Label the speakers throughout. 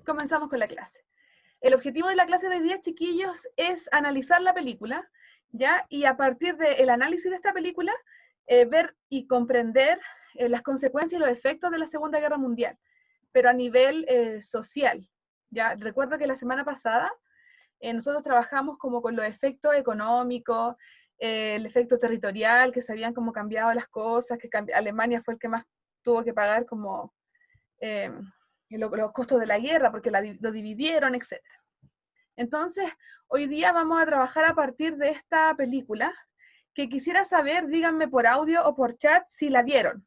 Speaker 1: comenzamos con la clase. El objetivo de la clase de hoy día, chiquillos, es analizar la película, ¿ya? Y a partir del análisis de esta película, ver y comprender las consecuencias y los efectos de la Segunda Guerra Mundial, pero a nivel social, ¿ya? Recuerdo que la semana pasada nosotros trabajamos como con los efectos económicos, el efecto territorial, que se habían como cambiado las cosas, que Alemania fue el que más tuvo que pagar como los costos de la guerra, porque lo dividieron, etc. Entonces, hoy día vamos a trabajar a partir de esta película, que quisiera saber, díganme por audio o por chat, si la vieron,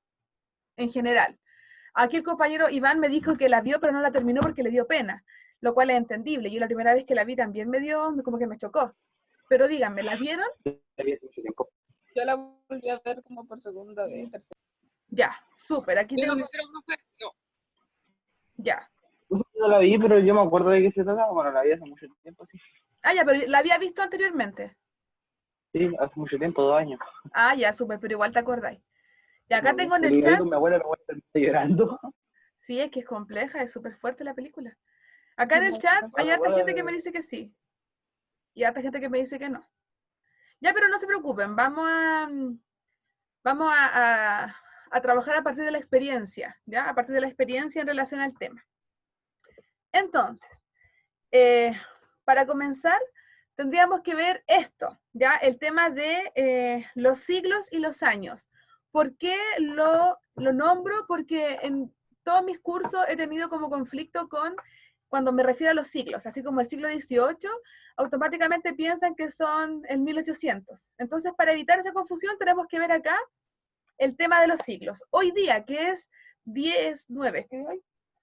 Speaker 1: en general. Aquí el compañero Iván me dijo que la vio, pero no la terminó porque le dio pena, lo cual es entendible. Yo la primera vez que la vi también me dio, como que me chocó. Pero díganme, ¿la vieron?
Speaker 2: Yo la volví a ver como por segunda vez, tercera.
Speaker 1: Ya, súper. Aquí tengo...
Speaker 2: No.
Speaker 1: Ya.
Speaker 3: No la vi, pero yo me acuerdo de qué se trataba. Bueno, la vi hace mucho tiempo, sí.
Speaker 1: Ah, ya, pero ¿la había visto anteriormente?
Speaker 3: Sí, hace mucho tiempo, 2 años.
Speaker 1: Ah, ya, súper, pero igual te acordáis. Y acá tengo en el
Speaker 3: Yo
Speaker 1: chat...
Speaker 3: con mi abuela me voy a estar llorando.
Speaker 1: Sí, es que es compleja, es súper fuerte la película. Acá en el chat hay harta gente que me dice que sí. Y harta gente que me dice que no. Ya, pero no se preocupen, vamos a trabajar a partir de la experiencia, ¿ya? A partir de la experiencia en relación al tema. Entonces, para comenzar, tendríamos que ver esto, ¿ya? El tema de los siglos y los años. ¿Por qué lo nombro? Porque en todos mis cursos he tenido como conflicto con, cuando me refiero a los siglos, así como el siglo XVIII, automáticamente piensan que son el 1800. Entonces, para evitar esa confusión, tenemos que ver acá el tema de los siglos. Hoy día, que es 9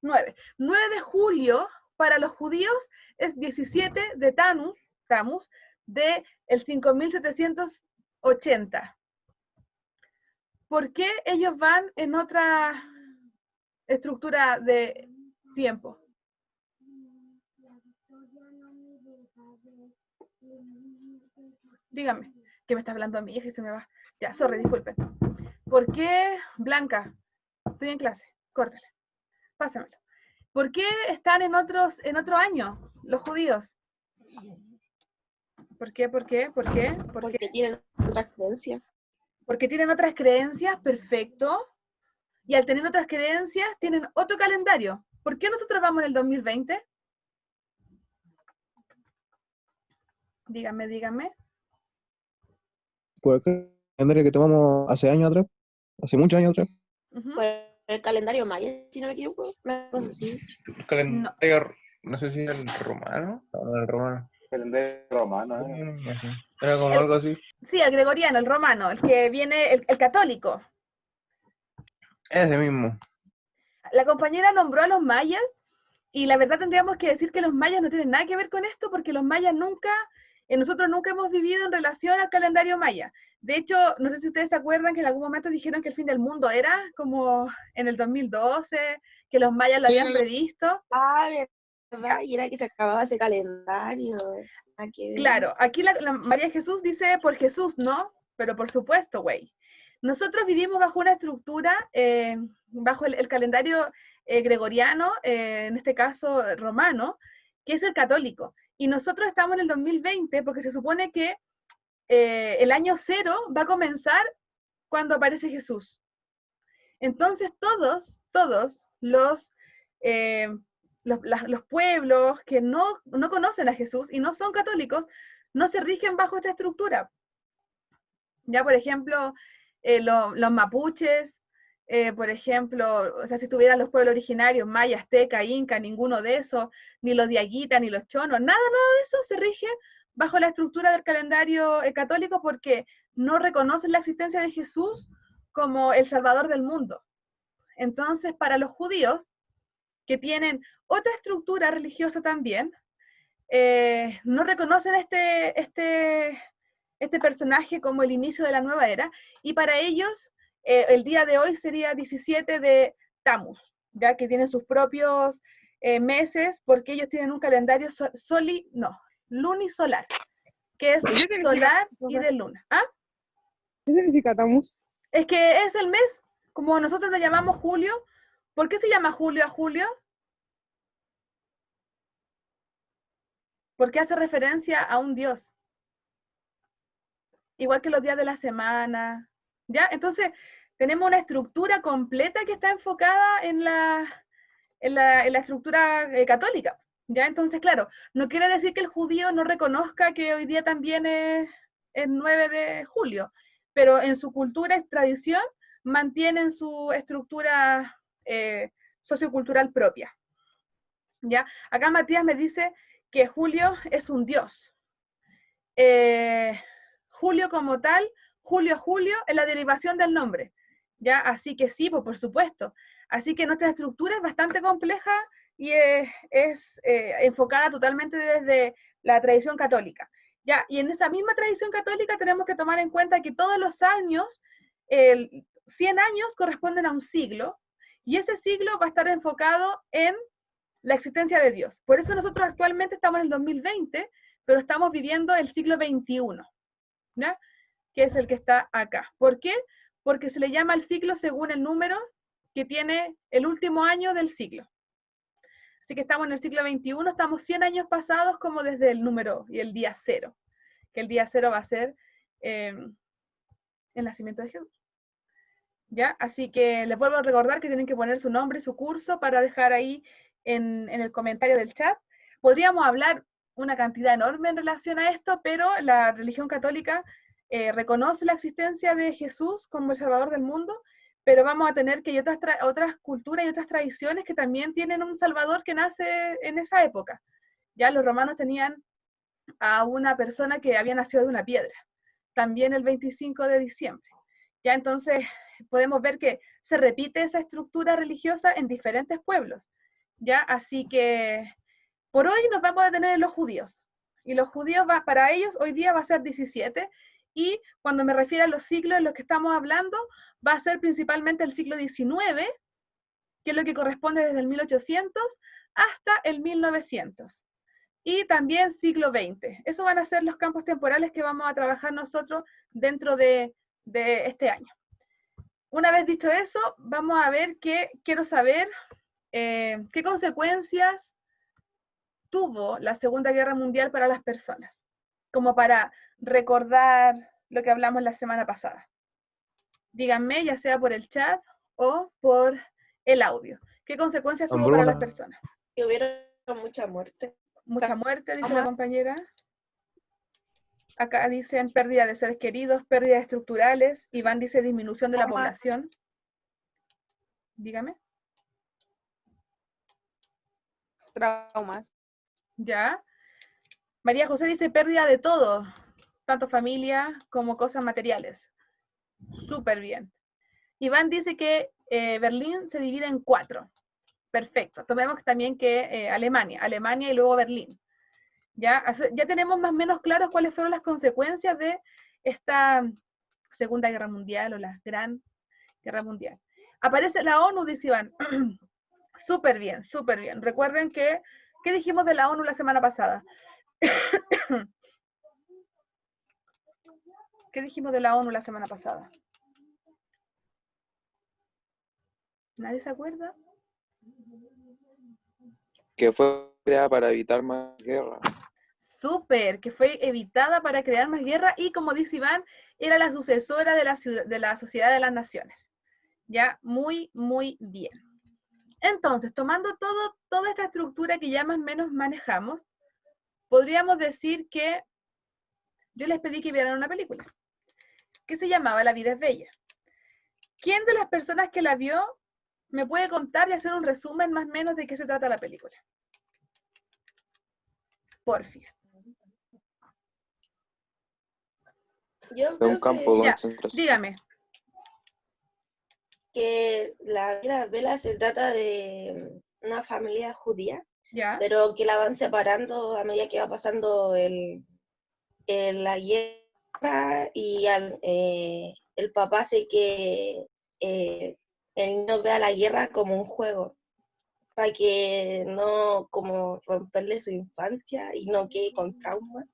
Speaker 1: de julio, para los judíos es 17 de Tammuz, de el 5780. ¿Por qué ellos van en otra estructura de tiempo? Dígame, que me está hablando a mi hija y se me va. Ya, sorry, disculpen. ¿Por qué, Blanca? Estoy en clase, córtala, pásamelo. ¿Por qué están en otro año los judíos? ¿Por qué?
Speaker 2: Porque tienen otras creencias.
Speaker 1: Porque tienen otras creencias, perfecto. Y al tener otras creencias, tienen otro calendario. ¿Por qué nosotros vamos en el 2020? Dígame.
Speaker 4: Por el calendario que tomamos hace años atrás, hace muchos años atrás.
Speaker 2: Pues el calendario maya, si no me equivoco. Sí.
Speaker 5: El calendario, no sé si era el romano. No, el romano.
Speaker 3: Calendario romano,
Speaker 5: Así. Era como algo así.
Speaker 1: Sí, el gregoriano, el romano, el que viene, el católico.
Speaker 5: Ese mismo.
Speaker 1: La compañera nombró a los mayas, y la verdad tendríamos que decir que los mayas no tienen nada que ver con esto, porque los mayas nosotros nunca hemos vivido en relación al calendario maya. De hecho, no sé si ustedes se acuerdan que en algún momento dijeron que el fin del mundo era como en el 2012, que los mayas lo habían previsto.
Speaker 2: Ah, verdad, y era que se acababa ese calendario.
Speaker 1: Claro, aquí la María Jesús dice por Jesús, ¿no? Pero por supuesto, güey. Nosotros vivimos bajo una estructura, bajo el calendario gregoriano, en este caso romano, que es el católico. Y nosotros estamos en el 2020 porque se supone que el año 0 va a comenzar cuando aparece Jesús. Entonces todos los pueblos que no conocen a Jesús y no son católicos, no se rigen bajo esta estructura. Ya, por ejemplo, los mapuches, por ejemplo, o sea, si tuvieran los pueblos originarios, maya, azteca, inca, ninguno de esos, ni los diaguitas, ni los chonos, nada de eso se rige bajo la estructura del calendario católico porque no reconocen la existencia de Jesús como el Salvador del mundo. Entonces, para los judíos, que tienen otra estructura religiosa también, no reconocen este personaje como el inicio de la nueva era, y para ellos el día de hoy sería 17 de Tammuz, ya que tienen sus propios meses, porque ellos tienen un calendario lunisolar, que es solar y de luna. ¿Ah?
Speaker 6: ¿Qué significa Tammuz?
Speaker 1: Es que es el mes, como nosotros lo llamamos julio. ¿Por qué se llama julio a julio? porque hace referencia a un Dios. Igual que los días de la semana, ¿ya? Entonces, tenemos una estructura completa que está enfocada en la estructura católica, ¿ya? Entonces, claro, no quiere decir que el judío no reconozca que hoy día también es el 9 de julio, pero en su cultura y tradición mantienen su estructura sociocultural propia, ¿ya? Acá Matías me dice que Julio es un dios. Julio como tal, Julio es la derivación del nombre, ¿ya? Así que sí, pues por supuesto. Así que nuestra estructura es bastante compleja y es enfocada totalmente desde la tradición católica, ¿ya? Y en esa misma tradición católica tenemos que tomar en cuenta que todos los años, 100 años corresponden a un siglo, y ese siglo va a estar enfocado en la existencia de Dios. Por eso nosotros actualmente estamos en el 2020, pero estamos viviendo el siglo XXI, ¿ya? Que es el que está acá. ¿Por qué? Porque se le llama el siglo según el número que tiene el último año del siglo. Así que estamos en el siglo XXI, estamos 100 años pasados como desde el número y el día cero, que el día cero va a ser el nacimiento de Jesús. ¿Ya? Así que les vuelvo a recordar que tienen que poner su nombre y su curso para dejar ahí en el comentario del chat. Podríamos hablar una cantidad enorme en relación a esto, pero la religión católica reconoce la existencia de Jesús como el Salvador del mundo, pero vamos a tener que hay otras culturas y otras tradiciones que también tienen un Salvador que nace en esa época. Ya los romanos tenían a una persona que había nacido de una piedra, también el 25 de diciembre. Ya entonces podemos ver que se repite esa estructura religiosa en diferentes pueblos. ¿Ya? Así que por hoy nos vamos a detener en los judíos. Y los judíos, para ellos, hoy día va a ser 17. Y cuando me refiero a los siglos en los que estamos hablando, va a ser principalmente el siglo XIX, que es lo que corresponde desde el 1800 hasta el 1900. Y también siglo XX. Esos van a ser los campos temporales que vamos a trabajar nosotros dentro de este año. Una vez dicho eso, vamos a ver que quiero saber qué consecuencias tuvo la Segunda Guerra Mundial para las personas, como para recordar lo que hablamos la semana pasada. Díganme, ya sea por el chat o por el audio. ¿Qué consecuencias tuvo para las personas?
Speaker 7: Que hubiera mucha muerte.
Speaker 1: Mucha muerte, dice la compañera. Acá dicen pérdida de seres queridos, pérdidas estructurales. Iván dice disminución de la población. Dígame.
Speaker 2: Traumas.
Speaker 1: Ya. María José dice pérdida de todo, tanto familia como cosas materiales. Súper bien. Iván dice que Berlín se divide en 4. Perfecto. Tomemos también que Alemania y luego Berlín. ¿Ya? Ya tenemos más o menos claros cuáles fueron las consecuencias de esta Segunda Guerra Mundial o la Gran Guerra Mundial. Aparece la ONU, dice Iván. Súper bien, súper bien. Recuerden que, ¿qué dijimos de la ONU la semana pasada? ¿Qué dijimos de la ONU la semana pasada? ¿Nadie se acuerda?
Speaker 8: Que fue creada para evitar más guerra.
Speaker 1: Súper, que fue evitada para crear más guerra y, como dice Iván, era la sucesora de la Sociedad de las Naciones. Ya, muy, muy bien. Entonces, tomando toda esta estructura que ya más o menos manejamos, podríamos decir que yo les pedí que vieran una película que se llamaba La vida es bella. ¿Quién de las personas que la vio me puede contar y hacer un resumen más o menos de qué se trata la película? Porfis.
Speaker 7: Yo
Speaker 8: De un
Speaker 7: creo
Speaker 8: campo de
Speaker 7: que,
Speaker 8: concentración.
Speaker 1: Dígame.
Speaker 7: que la vida Vela se trata de una familia judía,
Speaker 1: ¿Ya?
Speaker 7: pero que la van separando a medida que va pasando la guerra y el papá hace que el niño vea la guerra como un juego, para que no como romperle su infancia y no quede con traumas.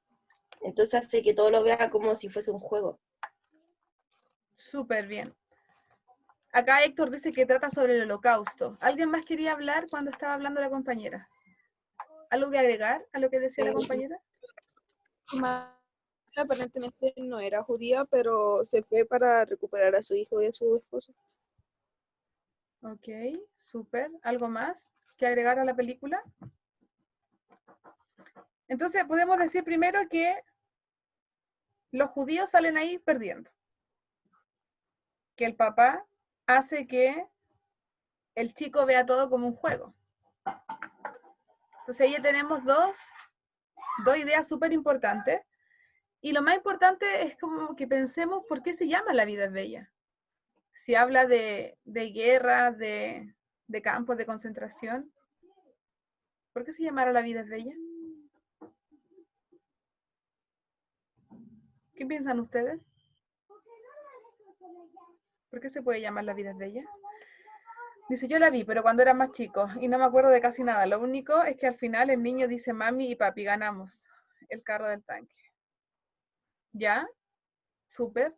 Speaker 7: Entonces hace que todo lo vea como si fuese un juego.
Speaker 1: Súper bien. Acá Héctor dice que trata sobre el holocausto. ¿Alguien más quería hablar cuando estaba hablando la compañera? ¿Algo que agregar a lo que decía la compañera?
Speaker 2: Su madre aparentemente no era judía, pero se fue para recuperar a su hijo y a su esposo.
Speaker 1: Ok, súper. ¿Algo más que agregar a la película? Entonces, podemos decir primero que los judíos salen ahí perdiendo. Que el papá hace que el chico vea todo como un juego. Entonces ahí ya tenemos dos ideas súper importantes. Y lo más importante es como que pensemos por qué se llama La vida es bella. Si habla de guerra, de campos de concentración, ¿por qué se llamará La vida es bella? ¿Qué piensan ustedes? ¿Por qué se puede llamar La vida es bella? Dice, yo la vi, pero cuando era más chico, y no me acuerdo de casi nada. Lo único es que al final el niño dice, mami y papi, ganamos el carro del tanque. ¿Ya? Súper.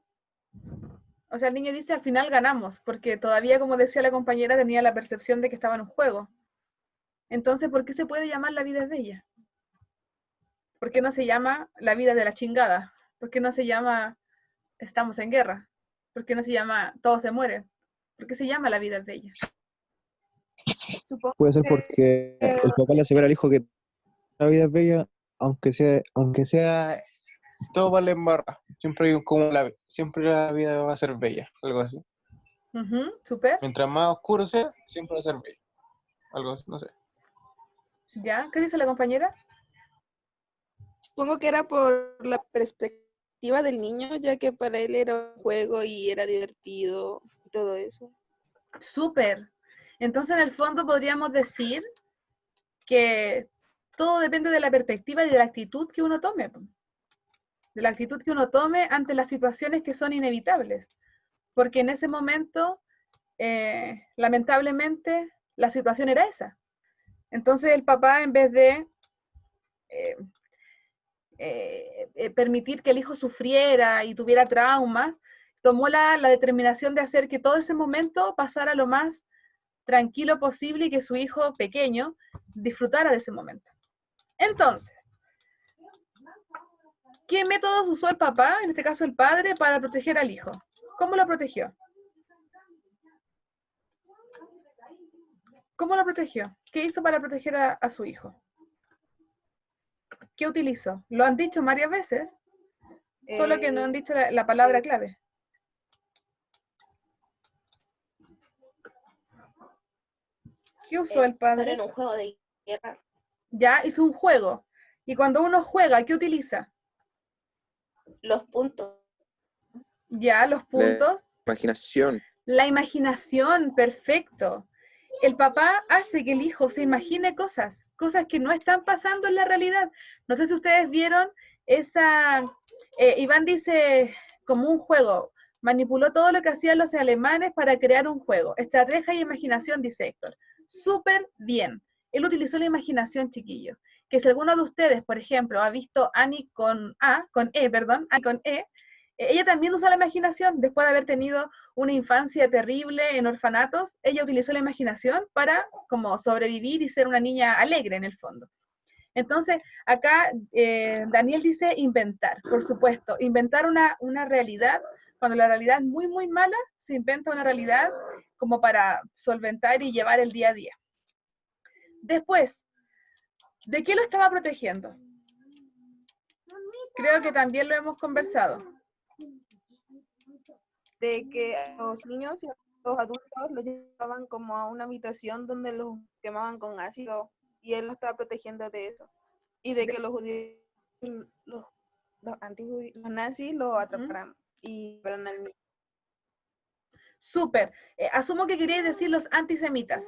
Speaker 1: O sea, el niño dice, al final ganamos, porque todavía, como decía la compañera, tenía la percepción de que estaba en un juego. Entonces, ¿por qué se puede llamar La vida es bella? ¿Por qué no se llama La vida de la chingada? ¿Por qué no se llama Estamos en guerra? ¿Por qué no se llama Todos se mueren? ¿Por qué se llama La vida es bella?
Speaker 2: Supongo
Speaker 4: Puede ser
Speaker 2: que
Speaker 4: porque el papá le hace ver al hijo que la vida es bella, aunque sea
Speaker 5: Todo vale en barra. Siempre hay siempre la vida va a ser bella, algo así.
Speaker 1: Súper.
Speaker 5: Mientras más oscuro sea, siempre va a ser bella. Algo así, no sé.
Speaker 1: ¿Ya? ¿Qué dice la compañera?
Speaker 2: Supongo que era por la perspectiva del niño, ya que para él era un juego y era divertido y todo eso.
Speaker 1: Súper. Entonces, en el fondo podríamos decir que todo depende de la perspectiva y de la actitud que uno tome. De la actitud que uno tome ante las situaciones que son inevitables. Porque en ese momento, lamentablemente, la situación era esa. Entonces el papá, en vez de permitir que el hijo sufriera y tuviera traumas, tomó la determinación de hacer que todo ese momento pasara lo más tranquilo posible y que su hijo pequeño disfrutara de ese momento. Entonces, ¿qué métodos usó el papá, en este caso el padre, para proteger al hijo? ¿Cómo lo protegió? ¿Cómo lo protegió? ¿Qué hizo para proteger a su hijo? ¿Qué utilizó? Lo han dicho varias veces, solo que no han dicho la palabra clave. ¿Qué usó el padre?
Speaker 7: En un juego de guerra.
Speaker 1: Ya, hizo un juego. Y cuando uno juega, ¿qué utiliza?
Speaker 7: Los puntos.
Speaker 1: Ya, los puntos.
Speaker 8: Imaginación.
Speaker 1: La imaginación, perfecto. El papá hace que el hijo se imagine cosas que no están pasando en la realidad. No sé si ustedes vieron esa... Iván dice, como un juego, manipuló todo lo que hacían los alemanes para crear un juego. Estrategia y imaginación, dice Héctor. Súper bien. Él utilizó la imaginación, chiquillos. Que si alguno de ustedes, por ejemplo, ha visto Annie con E, ella también usa la imaginación después de haber tenido una infancia terrible en orfanatos. Ella utilizó la imaginación para como sobrevivir y ser una niña alegre en el fondo. Entonces, acá Daniel dice inventar, por supuesto, inventar una realidad. Cuando la realidad es muy, muy mala, se inventa una realidad como para solventar y llevar el día a día. Después, ¿de qué lo estaba protegiendo? Creo que también lo hemos conversado.
Speaker 2: De que a los niños y a los adultos los llevaban como a una habitación donde los quemaban con ácido y él los estaba protegiendo de eso. Y de que los judíos, los nazis lo atraparan y llevaran al niño.
Speaker 1: Súper. Asumo que quería decir los antisemitas,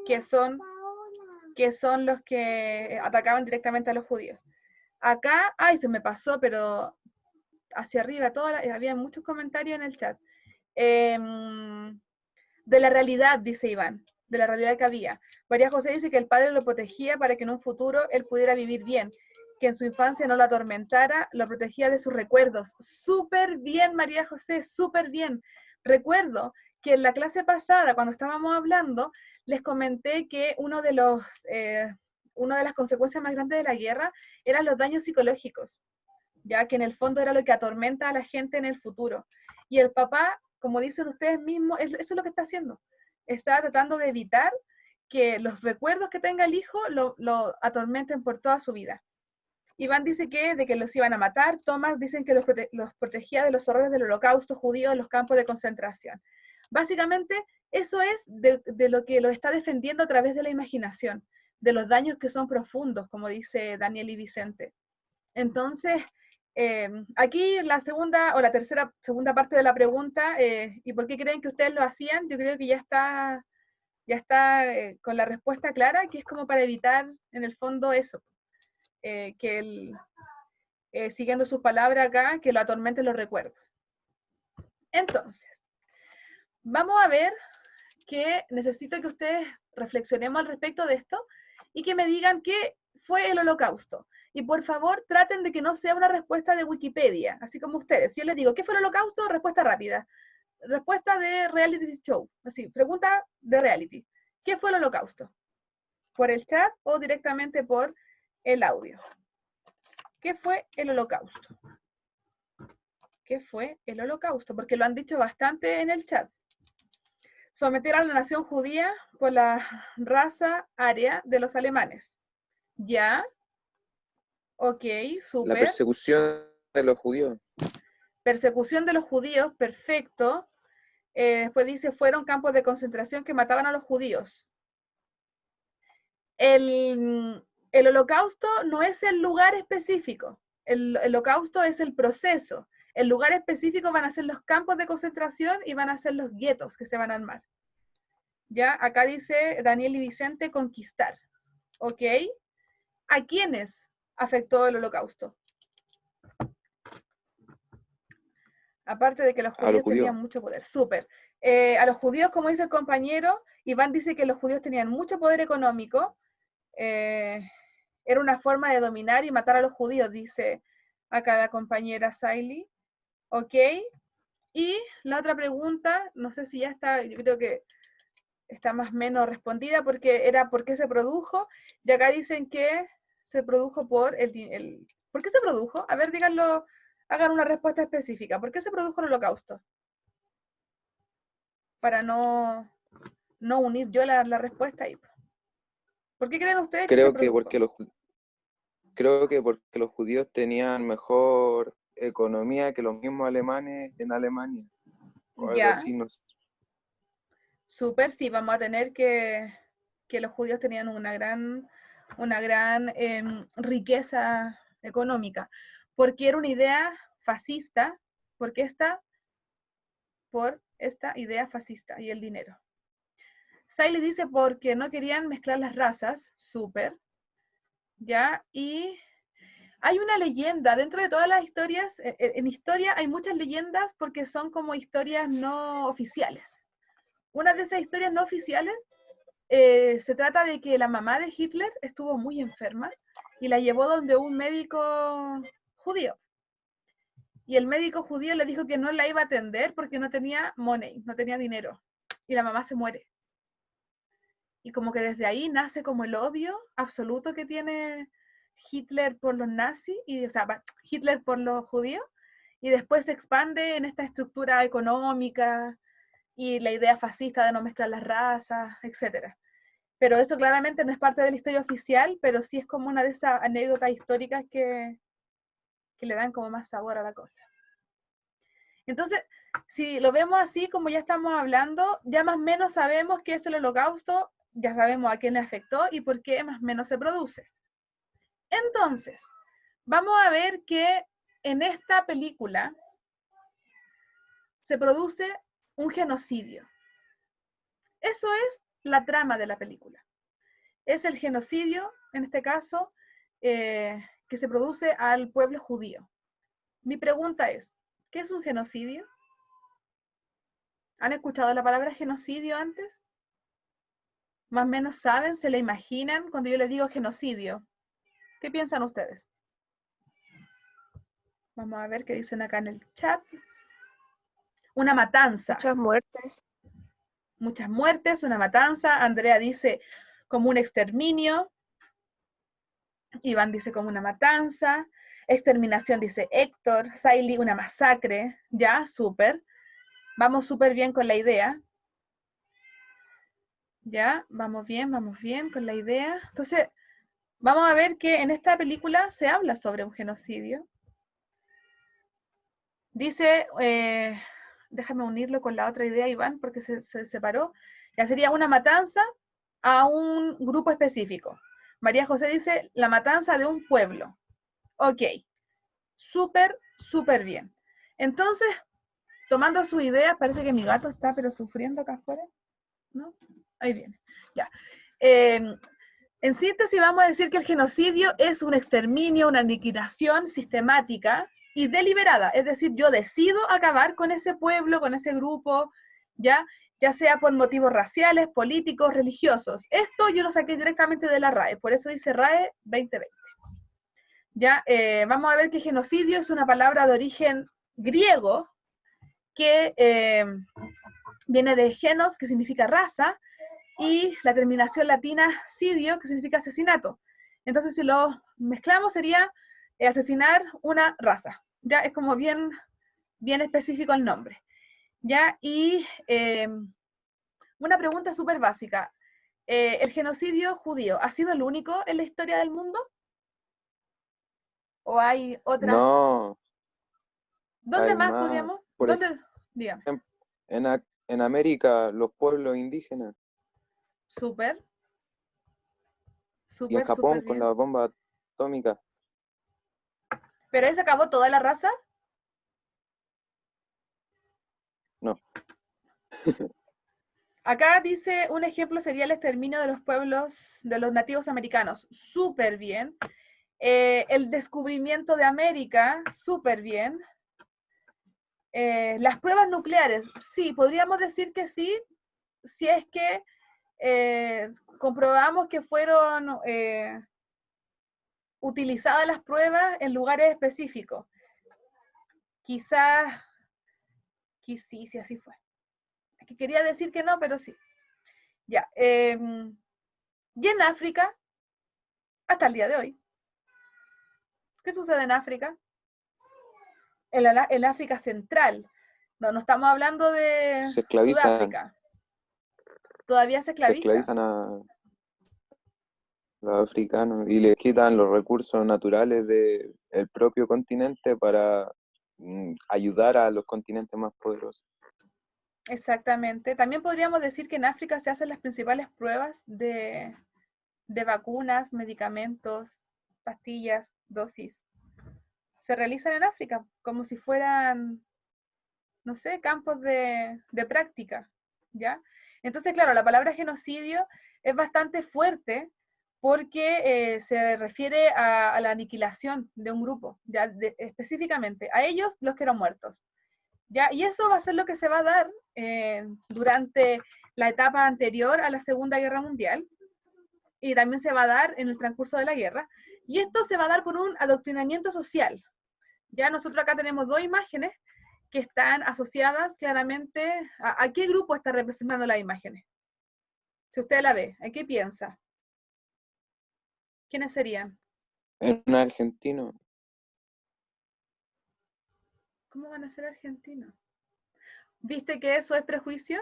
Speaker 1: que son los que atacaban directamente a los judíos. Acá, se me pasó, pero hacia arriba, había muchos comentarios en el chat. De la realidad, dice Iván, de la realidad que había. María José dice que el padre lo protegía para que en un futuro él pudiera vivir bien, que en su infancia no lo atormentara, lo protegía de sus recuerdos. Súper bien, María José, súper bien. Recuerdo que en la clase pasada, cuando estábamos hablando, les comenté que una de las consecuencias más grandes de la guerra eran los daños psicológicos. ya que en el fondo era lo que atormenta a la gente en el futuro. Y el papá, como dicen ustedes mismos, eso es lo que está haciendo. Está tratando de evitar que los recuerdos que tenga el hijo lo atormenten por toda su vida. Iván dice que de que los iban a matar, Thomas dicen que los protegía de los horrores del holocausto judío en los campos de concentración. Básicamente, eso es de lo que lo está defendiendo a través de la imaginación, de los daños que son profundos, como dice Daniel y Vicente. Entonces, aquí la segunda o la segunda parte de la pregunta, ¿y por qué creen que ustedes lo hacían? Yo creo que ya está con la respuesta clara, que es como para evitar, en el fondo, eso, que siguiendo sus palabras acá, que lo atormenten los recuerdos. Entonces, vamos a ver que necesito que ustedes reflexionemos al respecto de esto y que me digan qué fue el Holocausto. Y por favor, traten de que no sea una respuesta de Wikipedia, así como ustedes. Si yo les digo, ¿qué fue el Holocausto? Respuesta rápida. Respuesta de reality show. Así, pregunta de reality. ¿Qué fue el Holocausto? ¿Por el chat o directamente por el audio? ¿Qué fue el Holocausto? ¿Qué fue el Holocausto? Porque lo han dicho bastante en el chat. Someter a la nación judía por la raza aria de los alemanes. ¿Ya? Ok,
Speaker 8: La
Speaker 1: súper.
Speaker 8: persecución de los judíos.
Speaker 1: Persecución de los judíos, perfecto. Después dice, fueron campos de concentración que mataban a los judíos. El holocausto no es el lugar específico. El holocausto es el proceso. El lugar específico van a ser los campos de concentración y van a ser los guetos que se van a armar. Ya, acá dice Daniel y Vicente, conquistar. ¿Ok? ¿A quiénes afectó el holocausto? Aparte de que los
Speaker 8: A los
Speaker 1: judíos tenían
Speaker 8: judíos.
Speaker 1: mucho poder. Súper. A los judíos, como dice el compañero, Iván dice que los judíos tenían mucho poder económico. Era una forma de dominar y matar a los judíos, dice acá la compañera Saily. ¿Ok? Y la otra pregunta, no sé si ya está, yo creo que está más o menos respondida, porque era ¿por qué se produjo? Y acá dicen que se produjo por ¿por qué se produjo? A ver, díganlo, hagan una respuesta específica. ¿Por qué se produjo el holocausto? Para no unir yo la respuesta ahí. ¿Por qué creen ustedes que se
Speaker 8: Creo que
Speaker 1: produjo?
Speaker 8: porque los judíos tenían mejor economía que los mismos alemanes en Alemania. O algo
Speaker 1: Ya,
Speaker 8: así, no sé.
Speaker 1: súper, sí, vamos a tener que los judíos tenían una gran riqueza económica, porque era una idea fascista, por esta idea fascista y el dinero. Saily dice porque no querían mezclar las razas, súper, ¿ya? Y hay una leyenda, dentro de todas las historias, en historia hay muchas leyendas porque son como historias no oficiales. Una de esas historias no oficiales se trata de que la mamá de Hitler estuvo muy enferma y la llevó donde un médico judío. Y el médico judío le dijo que no la iba a atender porque no tenía money, no tenía dinero. Y la mamá se muere. Y como que desde ahí nace como el odio absoluto que tiene Hitler por los nazis, o sea, Hitler por los judíos, y después se expande en esta estructura económica y la idea fascista de no mezclar las razas, etc. Pero eso claramente no es parte de la historia oficial, pero sí es como una de esas anécdotas históricas que le dan como más sabor a la cosa. Entonces, si lo vemos así, como ya estamos hablando, ya más o menos sabemos qué es el holocausto, ya sabemos a quién le afectó y por qué más o menos se produce. Entonces, vamos a ver que en esta película se produce un genocidio. Eso es la trama de la película. Es el genocidio, en este caso, que se produce al pueblo judío. Mi pregunta es, ¿qué es un genocidio? ¿Han escuchado la palabra genocidio antes? Más o menos saben, se la imaginan cuando yo les digo genocidio. ¿Qué piensan ustedes? Vamos a ver qué dicen acá en el chat. Una matanza.
Speaker 9: Muchas muertes.
Speaker 1: Muchas muertes, una matanza. Andrea dice como un exterminio. Iván dice como una matanza. Exterminación dice Héctor. Saily, una masacre. Ya, súper. Vamos súper bien con la idea. Ya, vamos bien con la idea. Entonces, vamos a ver que en esta película se habla sobre un genocidio. Dice, déjame unirlo con la otra idea, Iván, porque se separó. Ya sería una matanza a un grupo específico. María José dice, la matanza de un pueblo. Ok, súper, súper bien. Entonces, tomando su idea, parece que mi gato está pero sufriendo acá afuera, ¿no? Ahí viene, ya. En síntesis, vamos a decir que el genocidio es un exterminio, una aniquilación sistemática y deliberada. Es decir, yo decido acabar con ese pueblo, con ese grupo, ya sea por motivos raciales, políticos, religiosos. Esto yo lo saqué directamente de la RAE, por eso dice RAE 2020. Ya, vamos a ver que genocidio es una palabra de origen griego que viene de genos, que significa raza, y la terminación latina sidio, que significa asesinato. Entonces, si lo mezclamos, sería asesinar una raza. Ya es como bien específico el nombre. Ya, y una pregunta súper básica. ¿El genocidio judío ha sido el único en la historia del mundo? ¿O hay otras?
Speaker 8: No,
Speaker 1: ¿Dónde
Speaker 8: hay
Speaker 1: más
Speaker 8: más.
Speaker 1: podríamos?
Speaker 8: Por
Speaker 1: ¿Dónde? Dígame.
Speaker 8: ejemplo, en América, los pueblos indígenas,
Speaker 1: Súper,
Speaker 8: y en
Speaker 1: súper, súper
Speaker 8: Japón con
Speaker 1: bien.
Speaker 8: la bomba atómica.
Speaker 1: ¿Pero ahí se acabó toda la raza?
Speaker 8: No.
Speaker 1: Acá dice, un ejemplo sería el exterminio de los pueblos, de los nativos americanos. Súper bien. El descubrimiento de América, súper bien. Las pruebas nucleares, sí, podríamos decir que sí, si es que comprobamos que fueron utilizadas las pruebas en lugares específicos. Quizás, sí, así fue. Que quería decir que no, pero sí. Ya. Y en África, hasta el día de hoy, ¿qué sucede en África? En África Central. No estamos hablando de
Speaker 8: Se esclavizan,
Speaker 1: Sudáfrica. Todavía se
Speaker 8: se
Speaker 1: esclaviza.
Speaker 8: esclavizan a los africanos y les quitan los recursos naturales del propio continente para ayudar a los continentes más poderosos.
Speaker 1: Exactamente. También podríamos decir que en África se hacen las principales pruebas de vacunas, medicamentos, pastillas, dosis. Se realizan en África, como si fueran, no sé, campos de práctica, ¿ya? Entonces, claro, la palabra genocidio es bastante fuerte porque se refiere a la aniquilación de un grupo, ya específicamente, a ellos los que eran muertos. ¿Ya? Y eso va a ser lo que se va a dar durante la etapa anterior a la Segunda Guerra Mundial, y también se va a dar en el transcurso de la guerra, y esto se va a dar por un adoctrinamiento social. Ya nosotros acá tenemos dos imágenes que están asociadas claramente a qué grupo está representando las imágenes. Si usted la ve, ¿a qué piensa? ¿Quiénes serían?
Speaker 8: En argentino,
Speaker 1: ¿Cómo van a ser argentinos? ¿Viste que eso es prejuicio?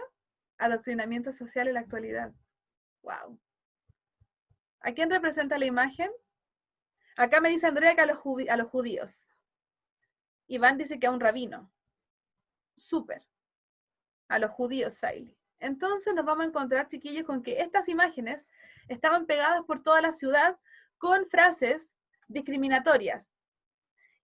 Speaker 1: Adoctrinamiento social en la actualidad. ¡Wow! ¿A quién representa la imagen? Acá me dice Andrea que a los judíos. Iván dice que a un rabino. Súper. A los judíos, Saily. Entonces nos vamos a encontrar, chiquillos, con que estas imágenes estaban pegadas por toda la ciudad con frases discriminatorias.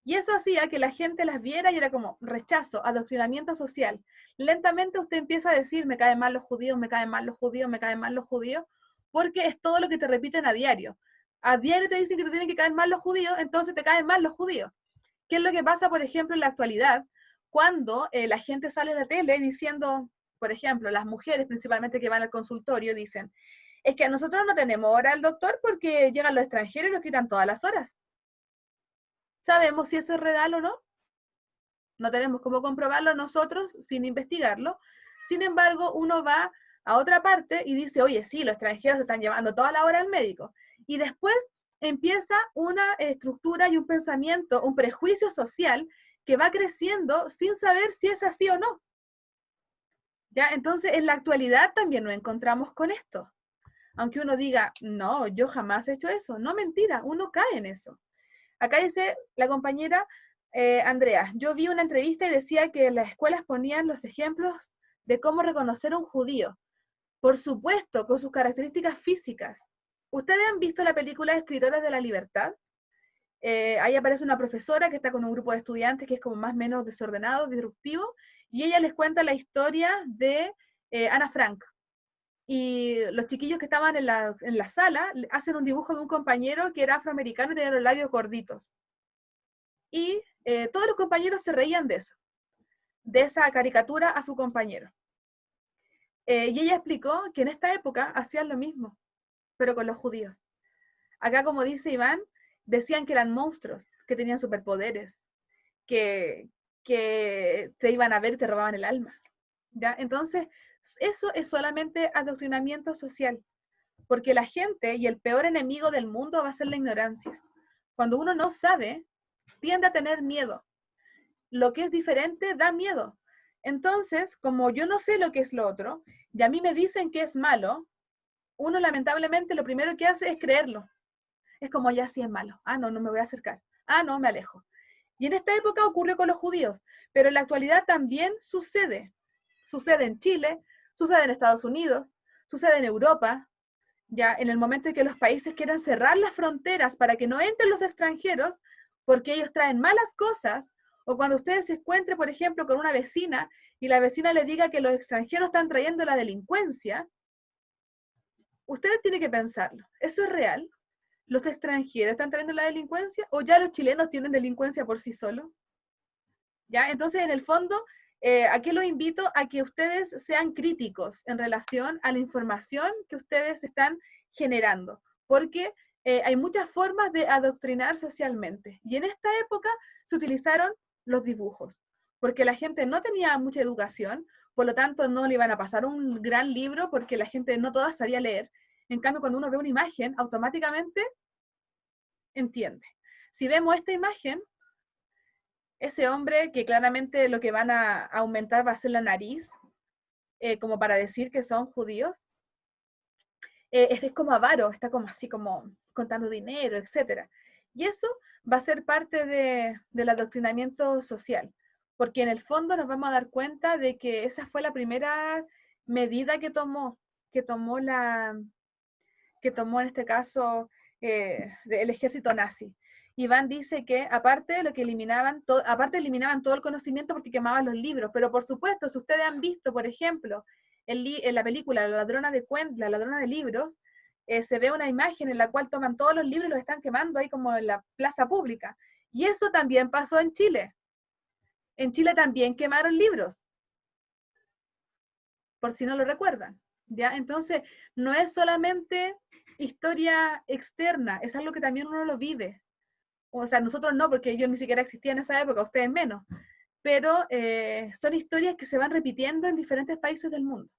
Speaker 1: Y eso hacía que la gente las viera y era como rechazo, adoctrinamiento social. Lentamente usted empieza a decir, me caen mal los judíos, me caen mal los judíos, me caen mal los judíos, porque es todo lo que te repiten a diario. A diario te dicen que te tienen que caer mal los judíos, entonces te caen mal los judíos. ¿Qué es lo que pasa, por ejemplo, en la actualidad? Cuando la gente sale a la tele diciendo, por ejemplo, las mujeres principalmente que van al consultorio dicen, es que a nosotros no tenemos hora al doctor porque llegan los extranjeros y nos quitan todas las horas. ¿Sabemos si eso es real o no? No tenemos cómo comprobarlo nosotros sin investigarlo. Sin embargo, uno va a otra parte y dice, oye, sí, los extranjeros se están llevando toda la hora al médico. Y después empieza una estructura y un pensamiento, un prejuicio social que va creciendo sin saber si es así o no. ¿Ya? Entonces, en la actualidad también nos encontramos con esto. Aunque uno diga, no, yo jamás he hecho eso. No, mentira, uno cae en eso. Acá dice la compañera Andrea, yo vi una entrevista y decía que las escuelas ponían los ejemplos de cómo reconocer a un judío. Por supuesto, con sus características físicas. ¿Ustedes han visto la película Escritores de la Libertad? Ahí aparece una profesora que está con un grupo de estudiantes que es como más o menos desordenado, disruptivo, y ella les cuenta la historia de Ana Frank. Y los chiquillos que estaban en la sala hacen un dibujo de un compañero que era afroamericano y tenía los labios gorditos. Y todos los compañeros se reían de eso, de esa caricatura a su compañero. Y ella explicó que en esta época hacían lo mismo, pero con los judíos. Acá, como dice Iván, decían que eran monstruos, que tenían superpoderes, que te iban a ver y te robaban el alma. ¿Ya? Entonces, eso es solamente adoctrinamiento social, porque la gente y el peor enemigo del mundo va a ser la ignorancia. Cuando uno no sabe, tiende a tener miedo. Lo que es diferente da miedo. Entonces, como yo no sé lo que es lo otro, y a mí me dicen que es malo, uno lamentablemente lo primero que hace es creerlo. Es como, ya sí es malo. Ah, no, no me voy a acercar. Ah, no, me alejo. Y en esta época ocurrió con los judíos, pero en la actualidad también sucede. Sucede en Chile, sucede en Estados Unidos, sucede en Europa. Ya en el momento en que los países quieren cerrar las fronteras para que no entren los extranjeros, porque ellos traen malas cosas, o cuando ustedes se encuentren, por ejemplo, con una vecina y la vecina le diga que los extranjeros están trayendo la delincuencia, ustedes tienen que pensarlo. ¿Eso es real? ¿Los extranjeros están trayendo la delincuencia o ya los chilenos tienen delincuencia por sí solos? ¿Ya? Entonces, en el fondo, aquí los invito a que ustedes sean críticos en relación a la información que ustedes están generando, porque hay muchas formas de adoctrinar socialmente. Y en esta época se utilizaron los dibujos, porque la gente no tenía mucha educación, por lo tanto no le iban a pasar un gran libro porque la gente no toda sabía leer. En cambio, cuando uno ve una imagen, automáticamente entiende. Si vemos esta imagen, ese hombre que claramente lo que van a aumentar va a ser la nariz, como para decir que son judíos, este es como avaro, está como así como contando dinero, etc. Y eso va a ser parte del adoctrinamiento social, porque en el fondo nos vamos a dar cuenta de que esa fue la primera medida que tomó en este caso el ejército nazi. Iván dice que aparte eliminaban todo el conocimiento porque quemaban los libros, pero por supuesto, si ustedes han visto, por ejemplo, en la película La ladrona de libros, se ve una imagen en la cual toman todos los libros y los están quemando ahí como en la plaza pública. Y eso también pasó en Chile. En Chile también quemaron libros, por si no lo recuerdan. ¿Ya? Entonces, no es solamente historia externa, es algo que también uno lo vive. O sea, nosotros no, porque yo ni siquiera existía en esa época, ustedes menos. Pero son historias que se van repitiendo en diferentes países del mundo.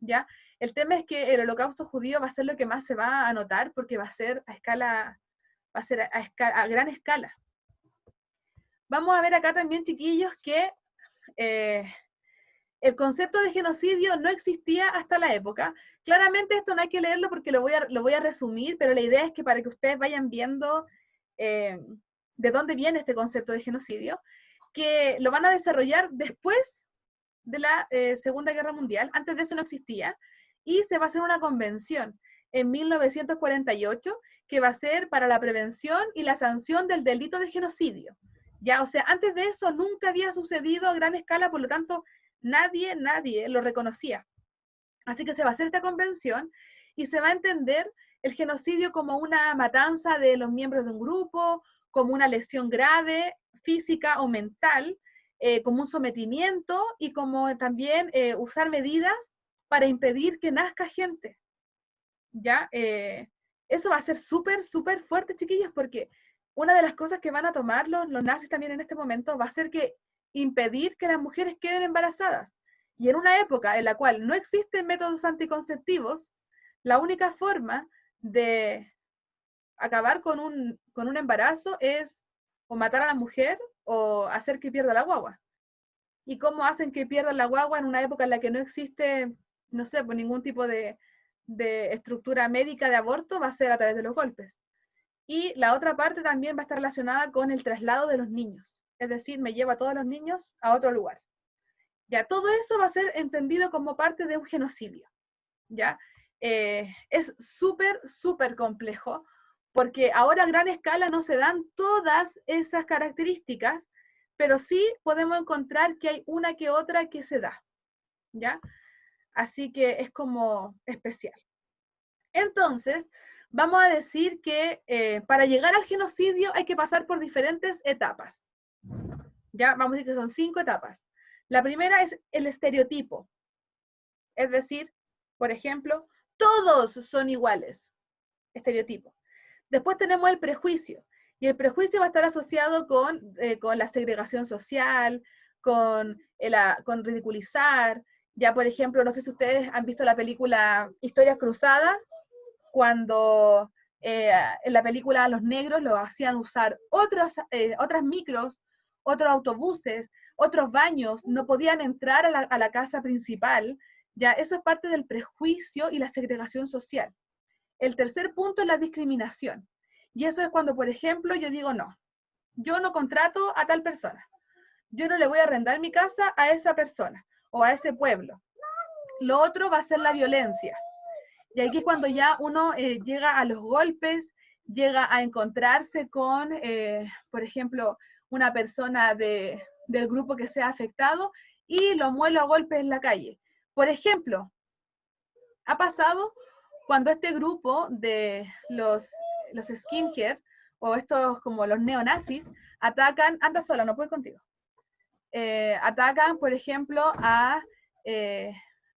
Speaker 1: ¿Ya? El tema es que el holocausto judío va a ser lo que más se va a notar porque va a ser a gran escala. Vamos a ver acá también, chiquillos, que el concepto de genocidio no existía hasta la época. Claramente esto no hay que leerlo porque lo voy a resumir, pero la idea es que para que ustedes vayan viendo de dónde viene este concepto de genocidio, que lo van a desarrollar después de la Segunda Guerra Mundial. Antes de eso no existía, y se va a hacer una convención en 1948 que va a ser para la prevención y la sanción del delito de genocidio. Ya, o sea, antes de eso nunca había sucedido a gran escala, por lo tanto, nadie lo reconocía. Así que se va a hacer esta convención y se va a entender el genocidio como una matanza de los miembros de un grupo, como una lesión grave, física o mental, como un sometimiento y como también usar medidas para impedir que nazca gente. ¿Ya? Eso va a ser súper, súper fuerte, chiquillos, porque una de las cosas que van a tomar los nazis también en este momento va a ser que impedir que las mujeres queden embarazadas. Y en una época en la cual no existen métodos anticonceptivos, la única forma de acabar con un embarazo es o matar a la mujer o hacer que pierda la guagua. ¿Y cómo hacen que pierdan la guagua en una época en la que no existe, no sé, pues ningún tipo de estructura médica de aborto? Va a ser a través de los golpes. Y la otra parte también va a estar relacionada con el traslado de los niños. Es decir, me lleva a todos los niños a otro lugar. Ya, todo eso va a ser entendido como parte de un genocidio. ¿Ya? Es súper, súper complejo, porque ahora a gran escala no se dan todas esas características, pero sí podemos encontrar que hay una que otra que se da, ¿ya? Así que es como especial. Entonces, vamos a decir que para llegar al genocidio hay que pasar por diferentes etapas, ¿ya? Vamos a decir que son 5 etapas. La primera es el estereotipo, es decir, por ejemplo, todos son iguales, estereotipo. Después tenemos el prejuicio, y el prejuicio va a estar asociado con la segregación social, con ridiculizar. Ya, por ejemplo, no sé si ustedes han visto la película Historias Cruzadas, cuando en la película a los negros los hacían usar otras micros, otros autobuses, otros baños, no podían entrar a la casa principal. Ya, eso es parte del prejuicio y la segregación social. El tercer punto es la discriminación. Y eso es cuando, por ejemplo, yo digo, no, yo no contrato a tal persona. Yo no le voy a arrendar mi casa a esa persona o a ese pueblo. Lo otro va a ser la violencia. Y aquí es cuando ya uno llega a los golpes, llega a encontrarse con, por ejemplo, una persona del grupo que sea afectado y lo muelo a golpes en la calle. Por ejemplo, ha pasado cuando este grupo de los skinhead, o estos como los neonazis, atacan, anda sola, no puedo ir contigo, atacan, por ejemplo, a